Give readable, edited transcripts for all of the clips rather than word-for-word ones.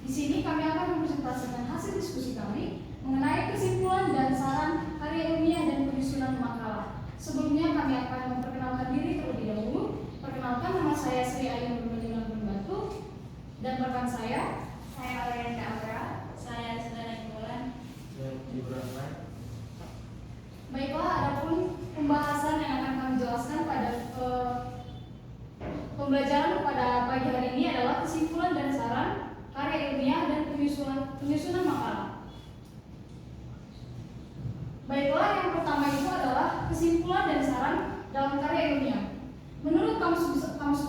Di sini kami akan mempresentasikan hasil diskusi kami mengenai kesimpulan dan saran karya ilmiah dan penyusunan makalah. Sebelumnya kami akan memperkenalkan diri terlebih dahulu. Perkenalkan, nama saya Sri Ayu Nurmedina Batu dan rekan saya Ariana Aura, saya Sedana Imbulan. Baiklah, adapun pembahasan yang akan kami jelaskan pada pembelajaran pada pagi hari ini adalah kesimpulan dan saran karya ilmiah dan penyusunan makalah. Baiklah, yang pertama itu adalah kesimpulan dan saran dalam karya ilmiah. Menurut Kamus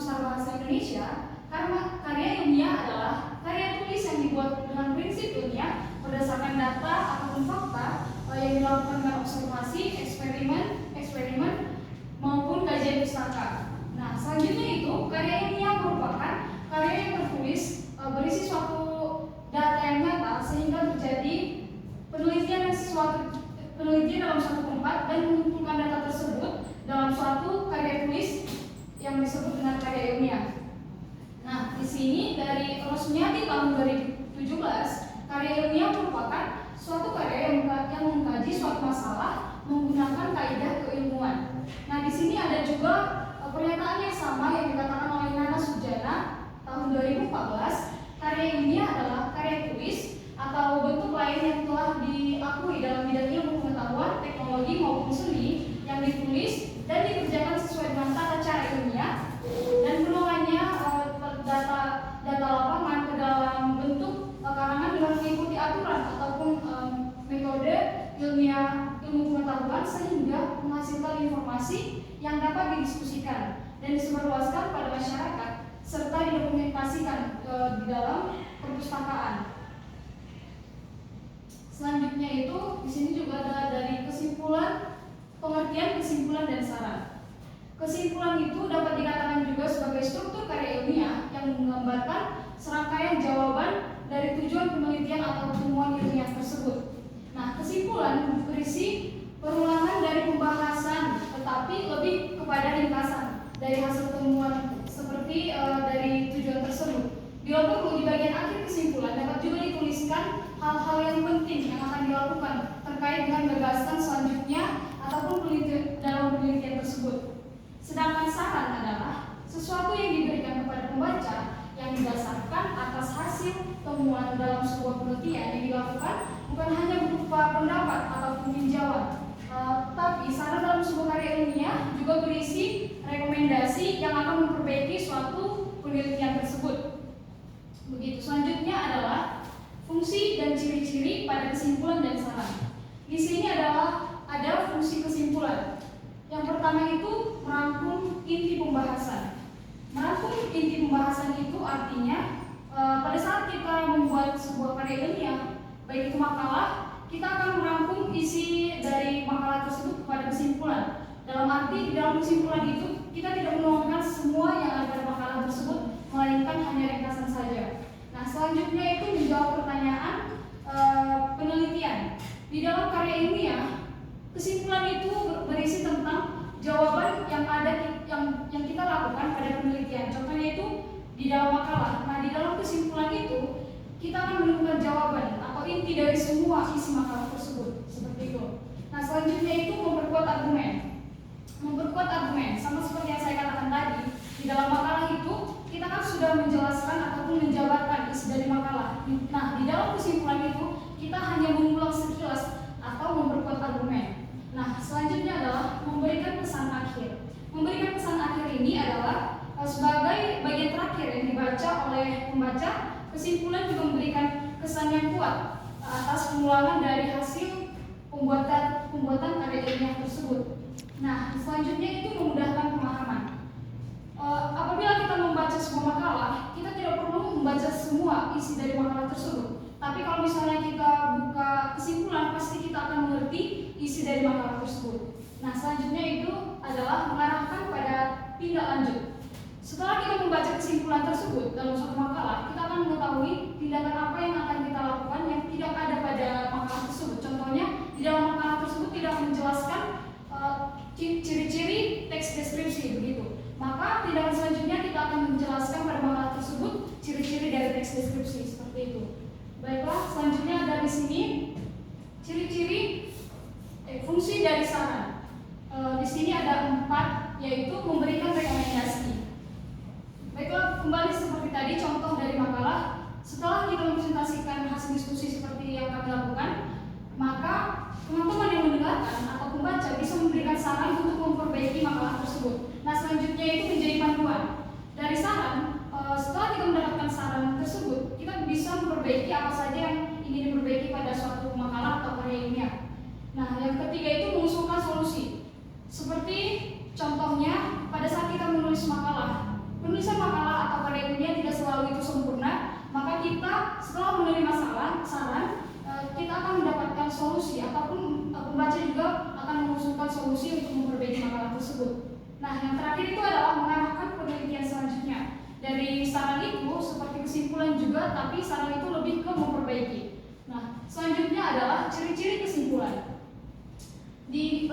Besar Bahasa Indonesia, karya ilmiah adalah karya tulis yang dibuat dengan prinsip ilmiah berdasarkan data ataupun fakta yang dilakukan dengan observasi, eksperimen maupun kajian pustaka. Nah, selanjutnya itu karya ilmiah merupakan karya yang tertulis berisi suatu data yang nyata sehingga terjadi penelitian dalam suatu tempat dan mengumpulkan data tersebut dalam suatu karya tulis yang disebut dengan karya ilmiah. Nah, di sini dari Rosmiati tahun 2017, karya ilmiah merupakan suatu karya yang mengkaji suatu masalah menggunakan kaidah keilmuan. Nah, di sini ada juga pernyataan yang sama yang dikatakan oleh Nana Sujana tahun 2014, karya ilmiah adalah karya tulis atau bentuk lain yang telah diakui dalam bidang ilmu pengetahuan, teknologi maupun seni yang ditulis dan dikerjakan sesuai dengan tata cara ilmiah dan penulangannya data lapangan ke dalam bentuk karangan dengan mengikuti aturan ataupun metode ilmiah ilmu pengetahuan sehingga menghasilkan informasi yang dapat didiskusikan dan disebarluaskan pada masyarakat serta didokumentasikan di dalam perpustakaan. Selanjutnya itu di sini juga ada dari pengertian kesimpulan dan saran. Kesimpulan itu dapat dikatakan juga sebagai struktur karya ilmiah yang menggambarkan serangkaian jawaban dari tujuan penelitian atau temuan ilmiah tersebut. Nah, kesimpulan berisi perulangan dari pembahasan, tetapi lebih kepada ringkasan dari hasil temuan seperti dari tujuan tersebut. Di bagian akhir kesimpulan dapat juga dituliskan hal-hal yang penting yang akan dilakukan terkait dengan gagasan selanjutnya ataupun dalam penelitian tersebut. Sedangkan saran adalah sesuatu yang diberikan kepada pembaca yang didasarkan atas hasil temuan dalam sebuah penelitian yang dilakukan, bukan hanya berupa pendapat ataupun tinjauan, tapi saran dalam sebuah karya ilmiah juga berisi rekomendasi yang akan memperbaiki suatu penelitian tersebut. Begitu. Selanjutnya adalah fungsi dan ciri-ciri pada kesimpulan dan saran. Di sini ada fungsi kesimpulan. Yang pertama itu merangkum inti pembahasan. Merangkum inti pembahasan itu artinya pada saat kita membuat sebuah karya ilmiah, baik itu makalah, kita akan merangkum isi dari makalah tersebut kepada kesimpulan. Dalam arti di dalam kesimpulan itu kita tidak menuangkan semua yang ada pada makalah tersebut, melainkan hanya ringkasan saja. Nah, selanjutnya itu menjawab pertanyaan penelitian. Di dalam karya ilmiah, kesimpulan itu berisi tentang jawaban yang kita lakukan pada penelitian. Contohnya itu di dalam makalah. Nah, di dalam kesimpulan itu kita akan menemukan jawaban atau inti dari semua isi makalah tersebut. Seperti itu. Nah, selanjutnya itu memperkuat argumen. Memperkuat argumen sama seperti yang saya katakan tadi. Di dalam makalah itu kita kan sudah menjelaskan ataupun menjabarkan isi dari makalah. Nah, di dalam kesimpulan itu kita hanya mengulang sekilas atau memperkuat argumen. Nah, selanjutnya adalah memberikan pesan akhir. Memberikan pesan akhir ini adalah sebagai bagian terakhir yang dibaca oleh pembaca. Kesimpulan juga memberikan kesan yang kuat atas pengulangan dari hasil pembuatan karya ilmiah tersebut. Nah, selanjutnya itu memudahkan pemahaman. Apabila kita membaca sebuah makalah, kita tidak perlu membaca semua isi dari makalah tersebut. Tapi kalau misalnya kita buka kesimpulan, pasti kita akan mengerti isi dari makalah tersebut. Nah, selanjutnya itu adalah mengarahkan pada tindak lanjut. Setelah kita membaca kesimpulan tersebut dalam suatu makalah, kita akan mengetahui tindakan apa yang akan kita lakukan yang tidak ada pada makalah tersebut. Contohnya, di dalam makalah tersebut tidak menjelaskan ciri-ciri teks deskripsi begitu. Maka tindakan selanjutnya kita akan menjelaskan pada makalah tersebut ciri-ciri dari teks teks deskripsi seperti itu. Baiklah, selanjutnya ada di sini ciri-ciri fungsi dari saran. Di sini ada 4, yaitu memberikan rekomendasi. Baiklah, kembali seperti tadi contoh dari makalah. Setelah kita mempresentasikan hasil diskusi seperti yang kami lakukan, maka teman-teman yang mendengarkan atau pembaca bisa memberikan saran untuk memperbaiki makalah tersebut. Nah, selanjutnya itu menjadi panduan. Dari saran, setelah kita mendapatkan saran tersebut, kita bisa memperbaiki apa saja yang ingin diperbaiki pada suatu makalah atau karya ilmiah. Nah, yang ketiga itu mengusulkan solusi. Seperti contohnya pada saat kita menulis makalah, penulisan makalah atau karya ilmiah tidak selalu itu sempurna, maka kita setelah menerima saran, kita akan mendapatkan solusi ataupun pembaca juga akan mengusulkan solusi untuk memperbaiki makalah tersebut. Nah, yang terakhir itu adalah mengarahkan penelitian selanjutnya. Dari saran itu seperti kesimpulan juga, tapi saran itu lebih ke memperbaiki. Nah, selanjutnya adalah ciri-ciri kesimpulan. Di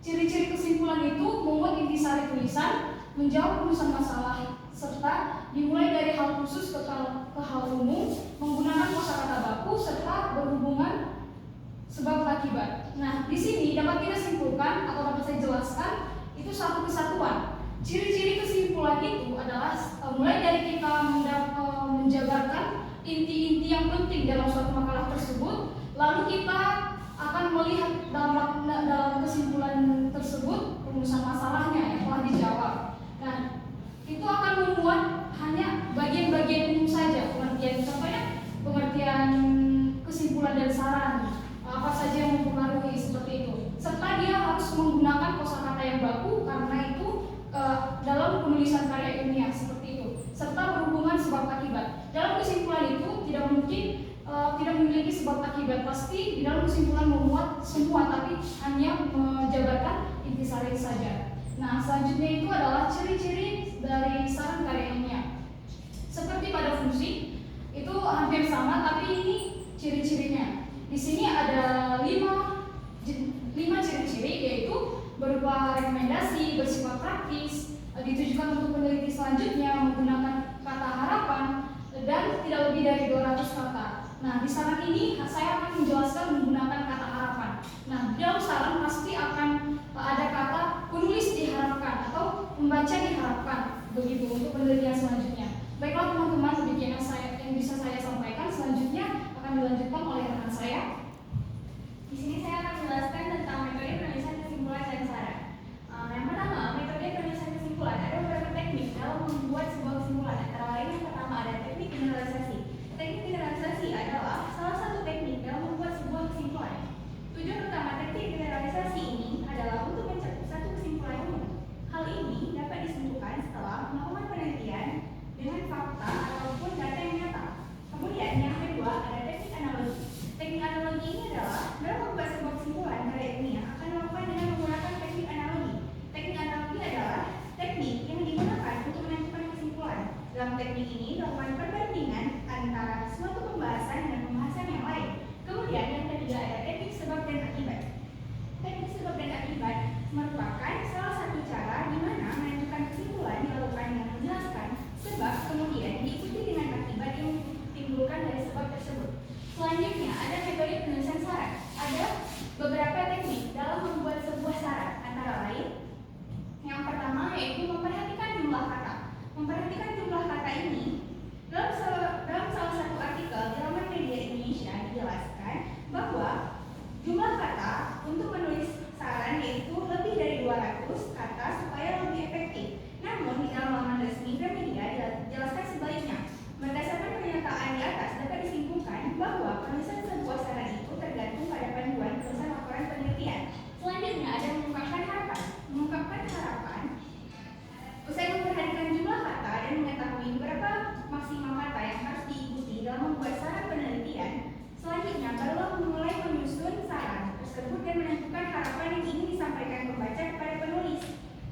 ciri-ciri kesimpulan itu membuat intisari tulisan, menjawab rumusan masalah, serta dimulai dari hal khusus ke hal umum, menggunakan kosakata baku serta berhubungan sebab akibat. Nah, di sini dapat kita simpulkan atau dapat saya jelaskan itu satu kesatuan. Ciri-ciri kesimpulan itu adalah mulai dari kita menjabarkan inti-inti yang penting dalam suatu makalah tersebut, lalu kita akan melihat dalam kesimpulan tersebut rumusan masalahnya yang telah dijawab. Nah, itu akan memuat hanya bagian-bagian umum saja, pengertian contohnya pengertian kesimpulan dan saran, apa saja yang mempengaruhi seperti itu. Serta dia harus menggunakan kosakata yang baku karena itu dalam penulisan karya ilmiah seperti itu. Serta berhubungan sebab akibat. Dalam kesimpulan itu tidak mungkin tidak memiliki sebab akibat, pasti di dalam kesimpulan memuat semua, tapi hanya menjabarkan intisari saja. Nah, selanjutnya itu adalah ciri-ciri dari saran karya ilmiah. Seperti pada fungsi itu hampir sama, tapi ini ciri-cirinya. Di sini ada 5 ciri-ciri, yaitu berupa rekomendasi, bersifat praktis, ditujukan untuk peneliti selanjutnya, menggunakan kata harapan, dan tidak lebih dari 200 kata. Nah, di saran ini saya akan menjelaskan menggunakan kata harapan. Nah, di dalam saran pasti akan ada kata penulis diharapkan atau membaca diharapkan, begitu untuk penelitian selanjutnya. Baiklah teman-teman, demikian yang bisa saya sampaikan. Selanjutnya akan dilanjutkan oleh rekan saya. Di sini saya akan menjelaskan tentang metode penulisan kesimpulan dan saran. Yang pertama, metode penulisan kesimpulan ada beberapa teknik dalam membuat sebuah kesimpulan. Antara lain yang pertama ada teknik generalisasi. Teknik generalisasi adalah salah satu teknik dalam membuat sebuah kesimpulan. Tujuan utama teknik generalisasi ini adalah untuk mencapai satu kesimpulan umum. Hal ini dapat ditentukan setelah melakukan penelitian dengan fakta ataupun data yang nyata. Kemudian yang kedua ada teknik analogi. Teknik analogi ini adalah dalam membuat sebuah kesimpulan karya ilmiah akan dilakukan dengan menggunakan teknik analogi. Teknik analogi adalah teknik yang digunakan untuk menentukan kesimpulan. Dalam teknik ini dilakukan perbandingan antara suatu pembahasan dengan pembahasan yang lain. Kemudian yang ketiga ada teknik sebab dan akibat. Teknik sebab dan akibat merupakan salah satu cara di mana menentukan kesimpulan dilakukan dengan menjelaskan sebab kemudian diikuti dengan akibat yang ditimbulkan dari sebab tersebut. Selanjutnya ada metode penulisan saran. Ada beberapa teknik dalam membuat sebuah saran, antara lain yang pertama yaitu memperhatikan jumlah kata. Memperhatikan jumlah kata ini dalam salah satu artikel di laman media Indonesia dijelaskan bahwa jumlah kata untuk menulis saran yaitu lebih dari 200 kata supaya lebih efektif. Namun di dalam laman resmi Gramedia dijelaskan sebaliknya. Berdasarkan pernyataan di atas dapat disimpulkan bahwa penulisan sebuah saran itu tergantung pada panduan penulisan laporan penelitian. Selanjutnya ada mengungkapkan harapan. Mengungkapkan harapan usai memperhatikan jumlah kata dan mengetahui berapa maksimal kata yang harus diikuti dalam membuat saran penelitian. Selanjutnya barulah memulai menyusun saran tersebut dan menentukan harapan yang ingin disampaikan pembaca kepada penulis.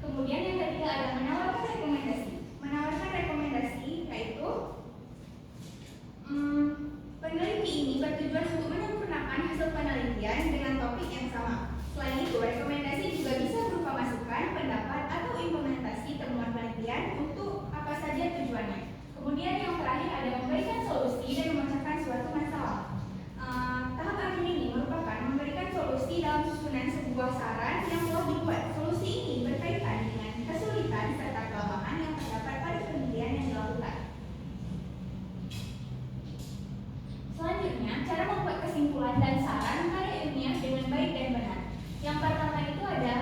Kemudian yang ketiga ada menawarkan rekomendasi. Menawarkan rekomendasi yaitu peneliti ini bertujuan untuk menyempurnakan hasil penelitian dengan topik yang sama. Selain itu, rekomendasi juga bisa berupa masukan, pendapat, atau implementasi temuan penelitian untuk apa saja tujuannya. Kemudian yang terakhir ada memberikan solusi dan memecahkan suatu masalah. Tahap akhir ini merupakan memberikan solusi dalam susunan sebuah saran yang telah dibuat. Solusi ini berkaitan dengan kesulitan serta kelemahan yang terdapat pada penelitian yang dilakukan. Selanjutnya, cara membuat kesimpulan dan saran karya ilmiah dengan baik dan benar. Yang pertama itu ada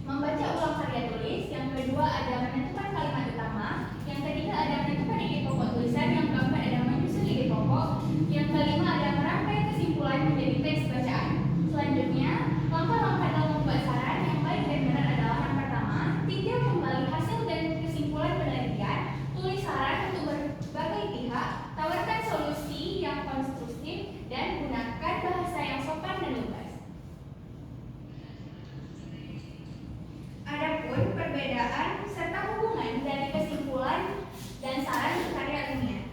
membaca ulang karya tulis, yang kedua ada menentukan kalimat utama, yang ketiga ada menentukan ide pokok tulisan, yang keempat ada menyusun ide pokok, yang kelima ada merangkai kesimpulan menjadi teks bacaan. Selanjutnya, langkah-langkah dalam membuat saran yang baik dan benar adalah yang pertama, tinjau kembali hasil dan kesimpulan penelitian, tulis saran untuk berbagai pihak, tawarkan solusi yang konstruktif, dan gunakan bahasa yang sopan dan lugas. Adapun perbedaan serta hubungan dari kesimpulan dan saran di karya ilmiah.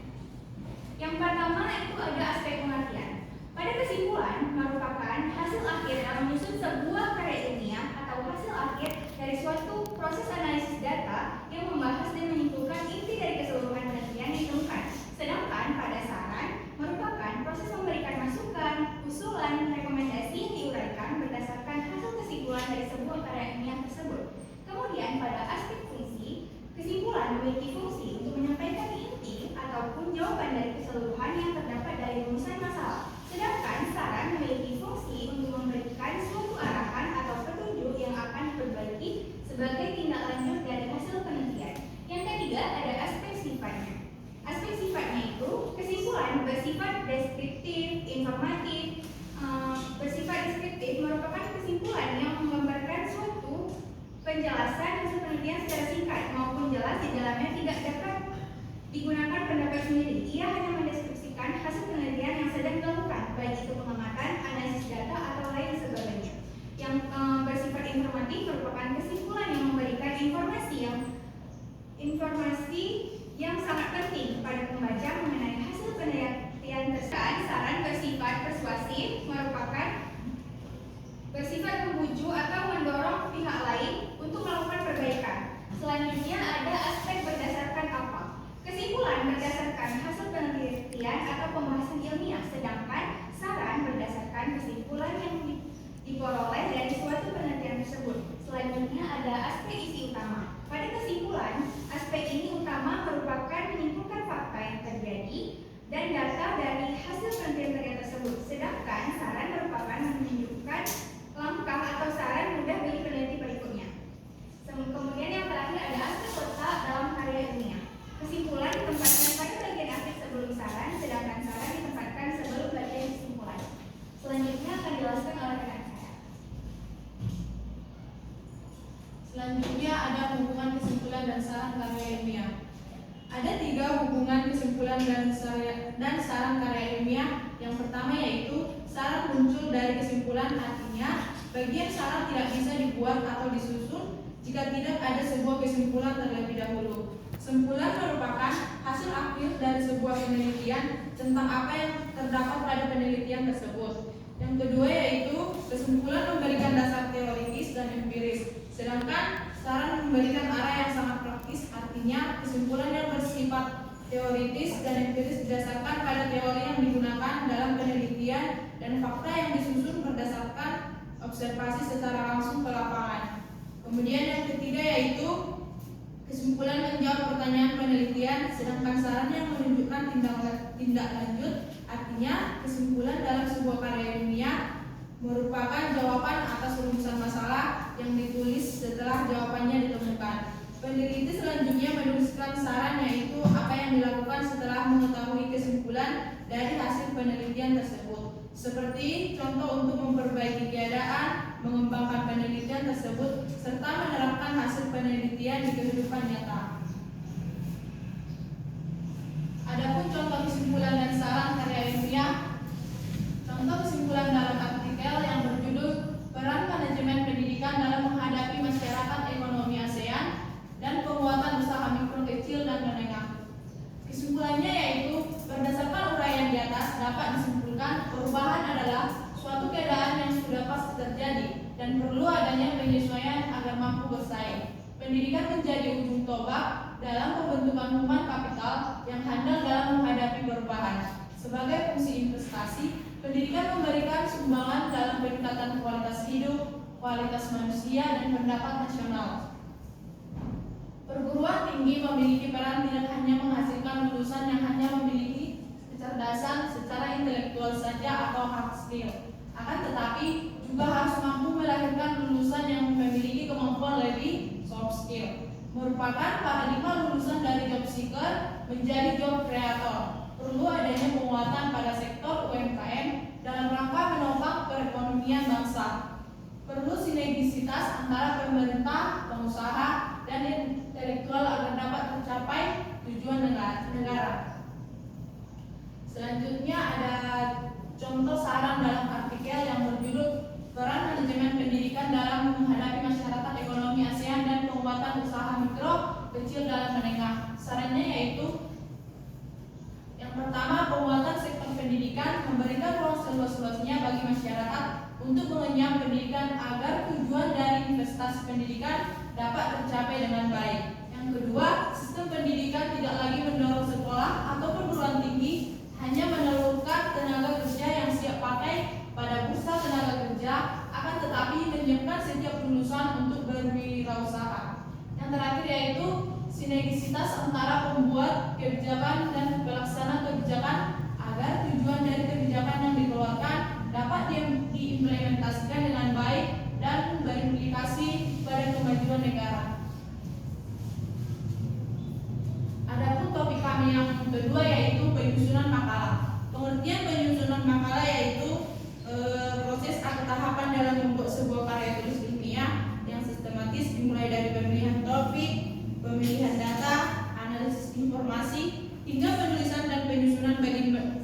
Yang pertama itu ada aspek pengertian. Pada kesimpulan merupakan hasil akhir dalam menyusun sebuah karya ilmiah atau hasil akhir dari suatu proses analisis data yang membahas dan menyimpulkan inti dari keseluruhan penelitian yang ditemukan. Sedangkan pada saran merupakan proses memberikan masukan, usulan, rekomendasi yang diuraikan berdasarkan hasil kesimpulan dari sebuah karya ilmiah tersebut. Kemudian pada aspek fungsi, kesimpulan memiliki fungsi untuk menyampaikan inti ataupun jawaban dari keseluruhan yang terdapat dari rumusan masalah. Sedangkan saran memiliki fungsi untuk memberikan suatu arahan atau petunjuk yang akan diperbaiki sebagai tindak lanjut dari hasil penelitian. Yang ketiga ada aspek sifatnya. Aspek sifatnya itu kesimpulan bersifat deskriptif, informatif. Bersifat deskriptif merupakan kesimpulan yang menggambarkan suatu penjelasan hasil penelitian secara singkat maupun jelas di dalamnya tidak dapat digunakan pendapat sendiri. Ia hanya mendeskripsikan hasil penelitian yang sedang dilakukan, baik itu pengamatan, analisis data, atau lain sebagainya. Yang bersifat informatif merupakan kesimpulan yang memberikan informasi yang sangat penting kepada pembaca mengenai hasil penelitian tersebut. Saran bersifat persuasif merupakan bersifat membujuk atau mendorong pihak lain untuk melakukan perbaikan. Selanjutnya ada aspek berdasarkan apa? Kesimpulan berdasarkan hasil penelitian atau pembahasan ilmiah, sedangkan saran berdasarkan kesimpulan yang diperoleh dari suatu penelitian tersebut. Selanjutnya ada aspek isi utama. Pada kesimpulan, aspek ini utama merupakan menyimpulkan fakta yang terjadi dan data dari hasil penelitian tersebut. Sedangkan saran merupakan menunjukkan langkah atau saran mudah bagi peneliti berikutnya. Kemudian yang terakhir ada aspek letak dalam karya ilmiah. Kesimpulan ditempatkan pada bagian akhir sebelum saran, sedangkan saran ditempatkan sebelum bagian kesimpulan. Selanjutnya akan dijelaskan oleh rekan saya. Selanjutnya ada hubungan kesimpulan dan saran karya ilmiah. Ada 3 hubungan kesimpulan dan saran karya ilmiah. Yang pertama yaitu saran muncul dari kesimpulan, artinya bagian saran tidak bisa dibuat atau disusun jika tidak ada sebuah kesimpulan terlebih dahulu. Kesimpulan merupakan hasil akhir dari sebuah penelitian tentang apa yang terdapat pada penelitian tersebut. Yang kedua yaitu kesimpulan memberikan dasar teoritis dan empiris, sedangkan saran memberikan arah yang sangat praktis, artinya kesimpulan yang bersifat teoritis dan empiris berdasarkan pada teori yang digunakan dalam penelitian dan fakta yang disusun berdasarkan observasi secara langsung ke lapangan. Kemudian yang ketiga yaitu kesimpulan menjawab pertanyaan penelitian, sedangkan saran yang menunjukkan tindak lanjut, artinya kesimpulan dalam sebuah karya ilmiah merupakan jawaban atas rumusan masalah yang ditulis setelah jawabannya ditemukan. Peneliti selanjutnya menuliskan saran, yaitu apa yang dilakukan setelah mengetahui kesimpulan dari hasil penelitian tersebut, seperti contoh untuk memperbaiki keadaan, mengembangkan penelitian tersebut, serta menerapkan hasil penelitian di kehidupan nyata. Adapun contoh kesimpulan dan saran karya ilmiah. Contoh kesimpulan dalam artikel yang berjudul Peran Manajemen Pendidikan dalam Menghadapi Masyarakat Ekonomi ASEAN dan Penguatan Usaha Mikro Kecil dan Menengah. Kesimpulannya yaitu berdasarkan uraian di atas dapat disimpulkan perubahan adalah suatu keadaan yang sudah pasti terjadi dan perlu adanya penyesuaian agar mampu bersaing. Pendidikan menjadi ujung tombak dalam pembentukan human kapital yang handal dalam Sebagai fungsi investasi, pendidikan memberikan sumbangan dalam peningkatan kualitas hidup, kualitas manusia, dan pendapat nasional. Perguruan tinggi memiliki peran tidak hanya menghasilkan lulusan yang hanya memiliki kecerdasan secara intelektual saja atau hard skill, akan tetapi juga harus mampu melahirkan lulusan yang memiliki kemampuan lebih soft skill. Merupakan paradigma lulusan dari job seeker menjadi job creator. Perlu adanya penguatan pada sektor UMKM dalam rangka menopang perekonomian bangsa. Perlu sinergisitas antara pemerintah, pengusaha, dan intelektual agar dapat tercapai tujuan negara. Selanjutnya ada contoh saran dalam artikel yang berjudul Peran Manajemen Pendidikan dalam Menghadapi Masyarakat Ekonomi ASEAN dan Penguatan Usaha Mikro, Kecil, dan Menengah. Sarannya yaitu yang pertama, penguatan sektor pendidikan, memberikan ruang seluas-luasnya bagi masyarakat untuk mengenyam pendidikan agar tujuan dari investasi pendidikan dapat tercapai dengan baik. Yang kedua, sistem pendidikan tidak lagi mendorong sekolah atau perguruan tinggi hanya menelurkan tenaga kerja yang siap pakai pada bursa tenaga kerja, akan tetapi menyiapkan setiap lulusan untuk berwirausaha. Yang terakhir yaitu sinergisitas antara pembuat kebijakan dan pelaksana kebijakan agar tujuan dari kebijakan yang dikeluarkan dapat diimplementasikan dengan baik dan berimplikasi pada kemajuan negara. Adapun topik kami yang kedua yaitu penyusunan makalah. Pengertian penyusunan makalah yaitu proses atau tahapan dalam membuat sebuah karya tulis ilmiah yang sistematis dimulai dari pemilihan topik, pemilihan data, analisis informasi, hingga penulisan dan penyusunan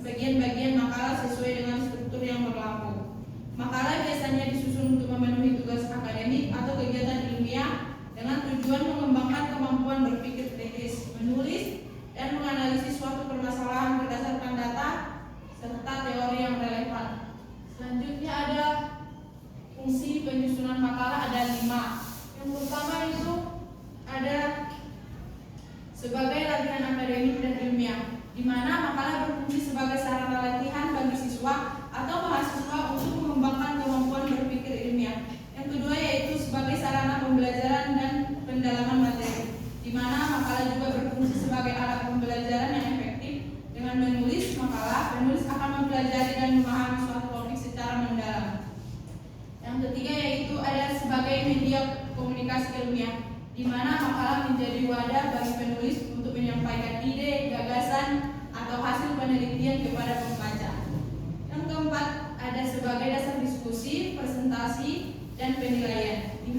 bagian-bagian makalah sesuai dengan struktur yang berlaku. Makalah biasanya disusun untuk memenuhi tugas akademik atau kegiatan ilmiah dengan tujuan mengembangkan kemampuan berpikir kritis, menulis, dan menganalisis suatu permasalahan berdasarkan data serta teori yang relevan. Selanjutnya ada fungsi penyusunan makalah, ada 5. Yang pertama itu ada sebagai latihan akademik dan ilmiah, di mana makalah berfungsi sebagai sarana latihan bagi siswa atau mahasiswa untuk mengembangkan kemampuan berpikir ilmiah. Yang kedua yaitu sebagai sarana pembelajaran dan pendalaman materi, di mana makalah juga berfungsi sebagai alat pembelajaran yang efektif. Dengan menulis makalah, penulis akan mempelajari dan memahami suatu topik secara mendalam. Yang ketiga yaitu ada sebagai media komunikasi ilmiah, di mana makalah menjadi wadah bagi penulis untuk menyampaikan ide, gagasan, atau hasil penelitian kepada pembaca. Yang keempat ada sebagai dasar diskusi, presentasi, dan penilaian, di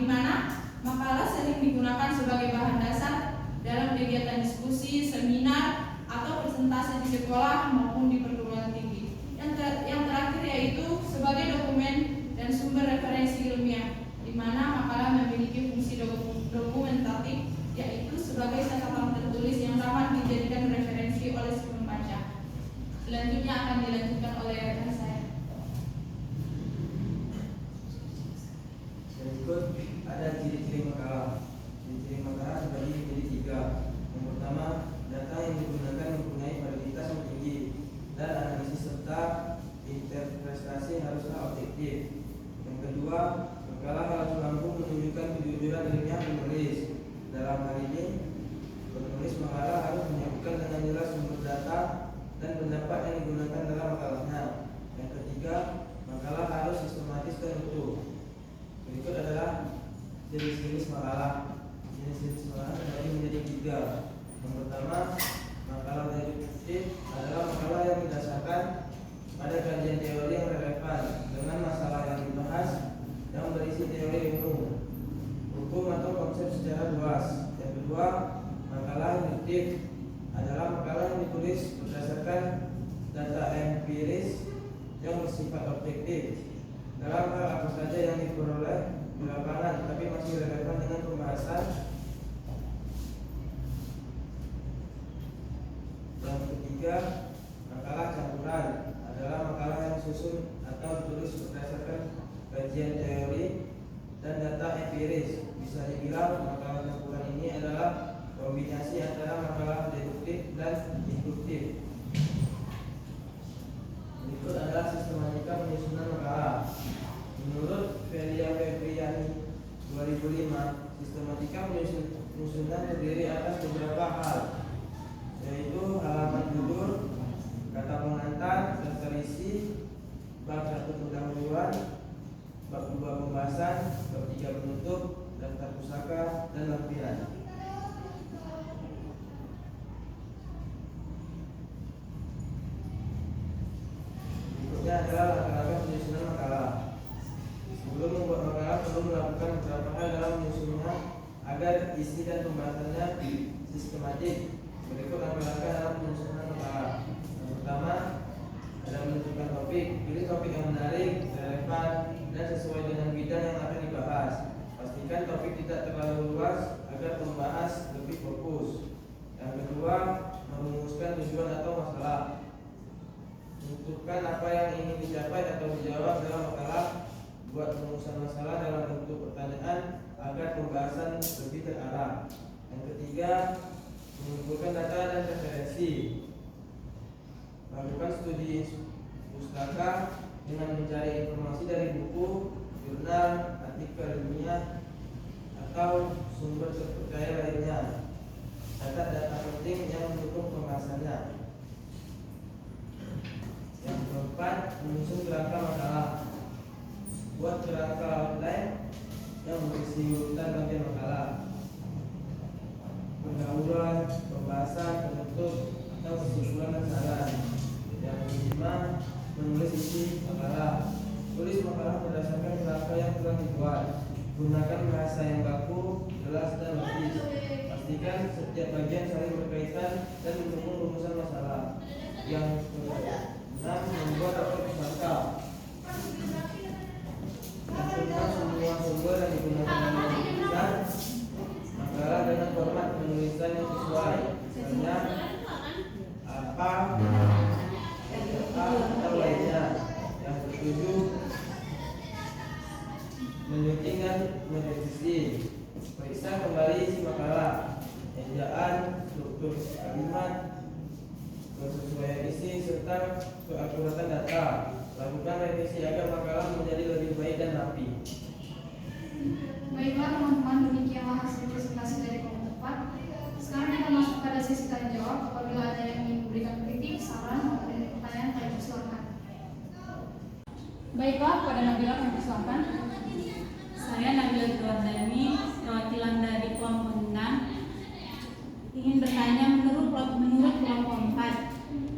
mana makalah sering digunakan sebagai bahan dasar dalam kegiatan diskusi, seminar, atau presentasi di sekolah maupun di perguruan tinggi. Yang terakhir yaitu sebagai dokumen dan sumber referensi ilmiah, di mana makalah memiliki fungsi dokumentatif, yaitu sebagai catatan tertulis yang dapat dijadikan referensi oleh si pembaca. Selanjutnya akan dilanjutkan oleh rekan saya. Berikut ada ciri-ciri makalah. Ciri-ciri makalah dibagi menjadi 3. Yang pertama, data yang digunakan mempunyai validitas yang tinggi dan analisis serta interpretasi haruslah objektif. Yang kedua, makalah harus mampu menunjukkan kejujuran ilmiah penulis. Dalam hal ini, penulis makalah harus menyebutkan dengan jelas sumber data dan pendapat yang digunakan dalam makalahnya. Yang ketiga, makalah harus sistematis dan utuh. Berikut adalah jenis-jenis makalah. Jenis-jenis makalah terbagi menjadi 3. Yang pertama, makalah deduktif adalah makalah yang didasarkan pada kajian teori yang relevan dengan masalah yang dibahas yang berisi teori umum, hukum atau konsep secara luas. Yang kedua, makalah induktif adalah makalah yang ditulis berdasarkan data empiris yang bersifat objektif dalam hal apa saja yang diperoleh di lapangan, tapi masih relevan dengan pembahasan. Yang ketiga, makalah campuran adalah makalah yang disusun atau ditulis berdasarkan kajian teori dan data empiris. Bisa dibilang makalah campuran ini adalah kombinasi antara makalah deduktif dan induktif. Berikut langkah-langkah dalam menyusun makalah. Yang pertama, adalah menentukan topik. Pilih topik yang menarik, relevan, dan sesuai dengan bidang yang akan dibahas. Pastikan topik tidak terlalu luas agar membahas lebih fokus. Yang kedua, merumuskan tujuan atau masalah. Tentukan apa yang ingin dicapai atau dijawab dalam makalah. Buat rumusan masalah dalam bentuk pertanyaan agar pembahasan lebih terarah. Yang ketiga, mengumpulkan data dan referensi. Lakukan studi pustaka dengan mencari informasi dari buku, jurnal, artikel ilmiah, atau sumber terpercaya lainnya. Catat data penting yang mendukung pembahasannya. Yang keempat, menyusun kerangka makalah. Buat kerangka outline yang berisi urutan bagian makalah, pendahuluan, pembahasan, penutup, atau kesimpulan dan saran. Yang kelima, menulis isi makalah. Tulis makalah berdasarkan kerangka yang telah dibuat. Gunakan bahasa yang baku, jelas, dan logis. Pastikan setiap bagian saling berkaitan dan mendukung rumusan masalah. Yang keenam, membuat rapor pustaka. Tentukan semua sumber yang digunakan dalam penulisan makalah dengan format penulisan yang sesuai, misalnya apa, atau lainnya. Yang ketujuh, menyunting dan merevisi. Periksa kembali isi makalah, ejaan, struktur kalimat, kesesuaian isi, serta keakuratan data. Lakukan revisi agar makalah menjadi lebih baik dan rapi. Baiklah teman-teman, demikianlah hasil presentasi dari kelompok 4. Sekarang kita masuk pada sesi tanya jawab. Apabila ada yang ingin memberikan kritik, saran, maupun pertanyaan, kami persilakan. Baiklah, pada Nabila kami persilakan. Saya Nabila Wardani, perwakilan dari kelompok 6, ingin bertanya menurut kelompok 4.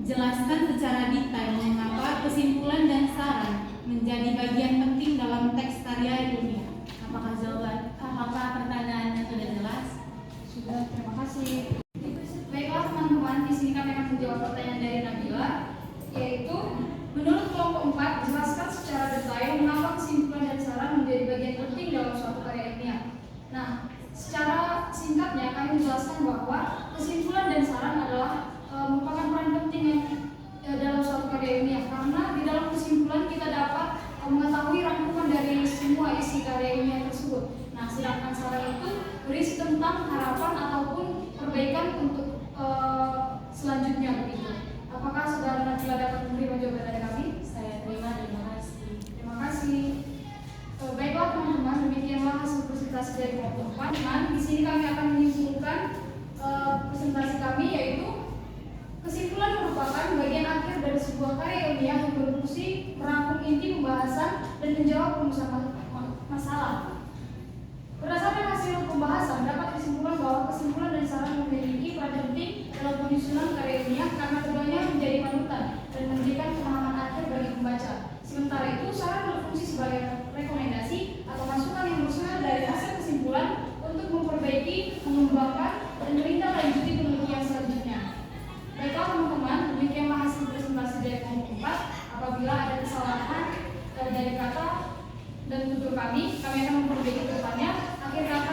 Jelaskan secara detail mengapa kesimpulan dan saran menjadi bagian penting dalam teks karya ilmiah. Apakah pertanyaannya sudah jelas? Sudah, terima kasih. Baiklah teman-teman, di sini kami akan menjawab pertanyaan dari Nabila, yaitu menurut kelompok 4, jelaskan secara detail mengapa kesimpulan dan saran menjadi bagian penting dalam suatu karya ilmiah. Nah, secara singkatnya kami menjelaskan bahwa kesimpulan dan saran adalah merupakan peran penting yang dalam suatu karya ilmiah, karena di dalam kesimpulan kita dapat mengetahui rangkuman dari semua isi karya ilmiah tersebut. Nah, sedangkan saran itu berisi tentang harapan ataupun perbaikan untuk selanjutnya begitu. Apakah saudara Nabila dapat menerima jawaban dari kami? Saya terima kasih. Terima kasih. Baiklah teman-teman, demikianlah hasil presentasi dari kelompok 4. Dan di sini kami akan menyimpulkan presentasi kami, yaitu kesimpulan merupakan bagian akhir dari sebuah karya ilmiah yang berfungsi merangkum inti pembahasan dan menjawab rumusan masalah. Berdasarkan hasil pembahasan, dapat disimpulkan bahwa kesimpulan dan saran memiliki peran penting dalam penyusunan karya ilmiah karena keduanya menjadi panutan dan memberikan pemahaman akhir bagi pembaca. Sementara itu, saran berfungsi sebagai rekomendasi atau masukan yang bersumber dari hasil kesimpulan untuk memperbaiki, mengembangkan, dan menindaklanjuti penelitian selanjutnya. Baiklah teman-teman, demikianlah hasil presentasi dari kelompok 4. Apabila ada kesalahan dari kata dan tutur kami akan memperbaiki ke depannya. Akhir kata